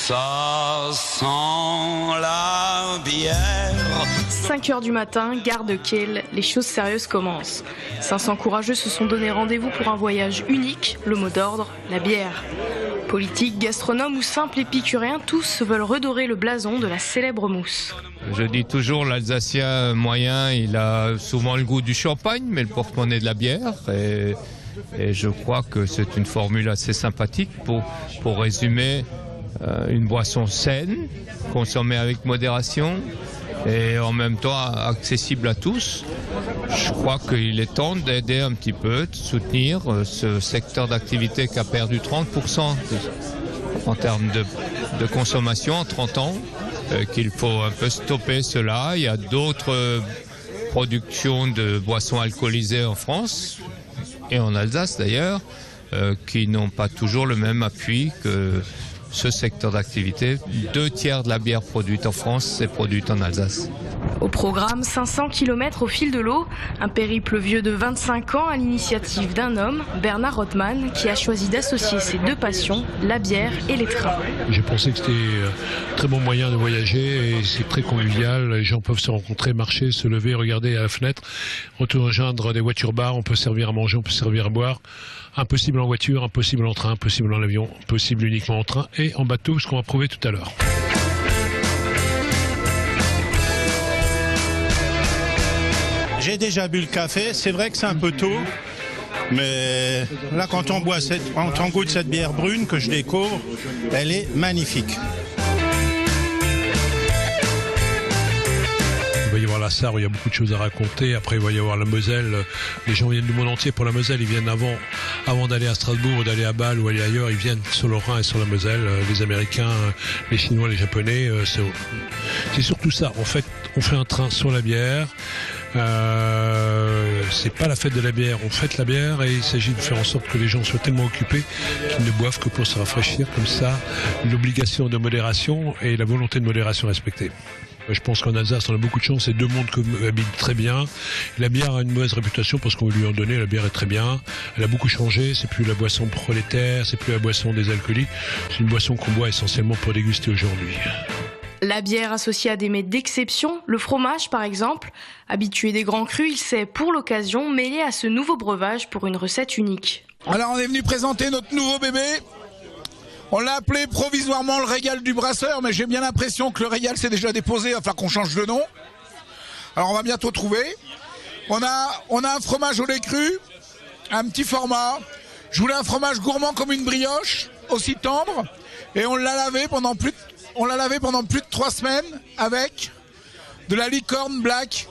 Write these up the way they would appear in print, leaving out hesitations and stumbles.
Ça sent la bière. 5h du matin, gare de Kehl, les choses sérieuses commencent. 500 courageux se sont donné rendez-vous pour un voyage unique, le mot d'ordre, la bière. Politiques, gastronomes ou simples épicuriens, tous veulent redorer le blason de la célèbre mousse. Je dis toujours, l'Alsacien moyen, il a souvent le goût du champagne, mais le porte-monnaie de la bière. Et je crois que c'est une formule assez sympathique pour résumer une boisson saine, consommée avec modération et en même temps accessible à tous. Je crois qu'il est temps d'aider un petit peu, de soutenir ce secteur d'activité qui a perdu 30% en termes de consommation en 30 ans, qu'il faut un peu stopper cela. Il y a d'autres productions de boissons alcoolisées en France, et en Alsace d'ailleurs, qui n'ont pas toujours le même appui que ce secteur d'activité. 2/3 de la bière produite en France, c'est produite en Alsace. Au programme, 500 km au fil de l'eau, un périple vieux de 25 ans à l'initiative d'un homme, Bernard Rothman, qui a choisi d'associer ses deux passions, la bière et les trains. J'ai pensé que c'était un très bon moyen de voyager et c'est très convivial. Les gens peuvent se rencontrer, marcher, se lever, regarder à la fenêtre, rejoindre des voitures-bars, on peut servir à manger, on peut servir à boire. Impossible en voiture, impossible en train, impossible en avion, possible uniquement en train et en bateau, ce qu'on va prouver tout à l'heure. J'ai déjà bu le café, c'est vrai que c'est un peu tôt, mais là quand on goûte cette bière brune que je découvre, elle est magnifique. Il va y avoir la Sarre où il y a beaucoup de choses à raconter. Après, il va y avoir la Moselle. Les gens viennent du monde entier pour la Moselle. Ils viennent avant d'aller à Strasbourg ou d'aller à Bâle ou aller ailleurs. Ils viennent sur le Rhin et sur la Moselle. Les Américains, les Chinois, les Japonais. C'est surtout ça. En fait, on fait un train sur la bière. C'est pas la fête de la bière, on fête la bière et il s'agit de faire en sorte que les gens soient tellement occupés qu'ils ne boivent que pour se rafraîchir. Comme ça, l'obligation de modération et la volonté de modération respectée. Je pense qu'en Alsace, on a beaucoup de chance, c'est deux mondes qui habitent très bien. La bière a une mauvaise réputation parce qu'on lui en donner, la bière est très bien. Elle a beaucoup changé, c'est plus la boisson prolétaire, c'est plus la boisson des alcooliques. C'est une boisson qu'on boit essentiellement pour déguster aujourd'hui. La bière associée à des mets d'exception, le fromage par exemple. Habitué des grands crus, il s'est pour l'occasion mêlé à ce nouveau breuvage pour une recette unique. Alors on est venu présenter notre nouveau bébé. On l'a appelé provisoirement le régal du brasseur, mais j'ai bien l'impression que le régal s'est déjà déposé, enfin qu'on change de nom. Alors on va bientôt trouver. On a un fromage au lait cru, un petit format. Je voulais un fromage gourmand comme une brioche, aussi tendre, et on l'a lavé pendant plus de 3 semaines avec de la licorne black,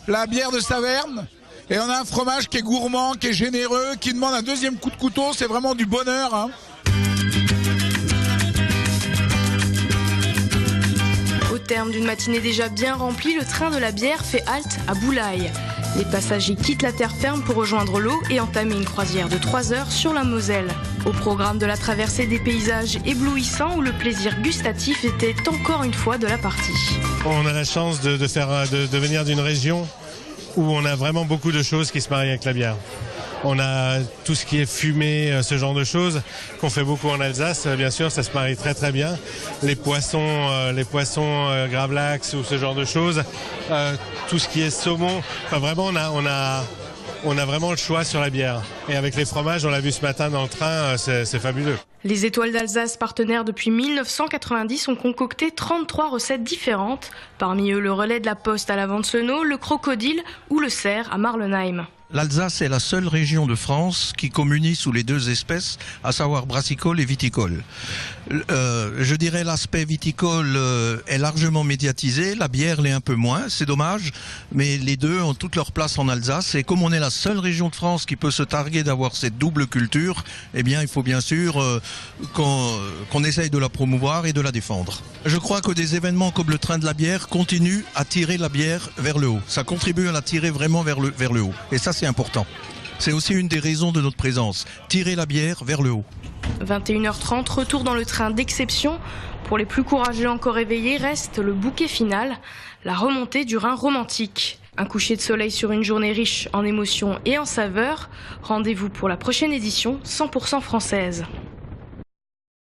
la bière de Saverne. Et on a un fromage qui est gourmand, qui est généreux, qui demande un deuxième coup de couteau. C'est vraiment du bonheur, hein. Au terme d'une matinée déjà bien remplie, le train de la bière fait halte à Boulaye. Les passagers quittent la terre ferme pour rejoindre l'eau et entamer une croisière de 3 heures sur la Moselle. Au programme de la traversée des paysages éblouissants où le plaisir gustatif était encore une fois de la partie. On a la chance de venir d'une région où on a vraiment beaucoup de choses qui se marient avec la bière. On a tout ce qui est fumé, ce genre de choses qu'on fait beaucoup en Alsace. Bien sûr, ça se marie très très bien. Les poissons gravlax ou ce genre de choses. Tout ce qui est saumon. Enfin vraiment, on a vraiment le choix sur la bière. Et avec les fromages, on l'a vu ce matin dans le train, c'est fabuleux. Les Étoiles d'Alsace, partenaires depuis 1990, ont concocté 33 recettes différentes. Parmi eux, le relais de la Poste à la Vente-Senot, le crocodile ou le cerf à Marlenheim. L'Alsace est la seule région de France qui communie sous les deux espèces, à savoir brassicole et viticole. Je dirais l'aspect viticole est largement médiatisé, la bière l'est un peu moins, c'est dommage, mais les deux ont toute leur place en Alsace. Et comme on est la seule région de France qui peut se targuer d'avoir cette double culture, eh bien il faut bien sûr qu'on essaye de la promouvoir et de la défendre. Je crois que des événements comme le train de la bière continuent à tirer la bière vers le haut. Ça contribue à la tirer vraiment vers le haut. Et ça, c'est important. C'est aussi une des raisons de notre présence, tirer la bière vers le haut. 21h30, retour dans le train d'exception. Pour les plus courageux encore éveillés, reste le bouquet final, la remontée du Rhin romantique. Un coucher de soleil sur une journée riche en émotions et en saveurs. Rendez-vous pour la prochaine édition 100% française.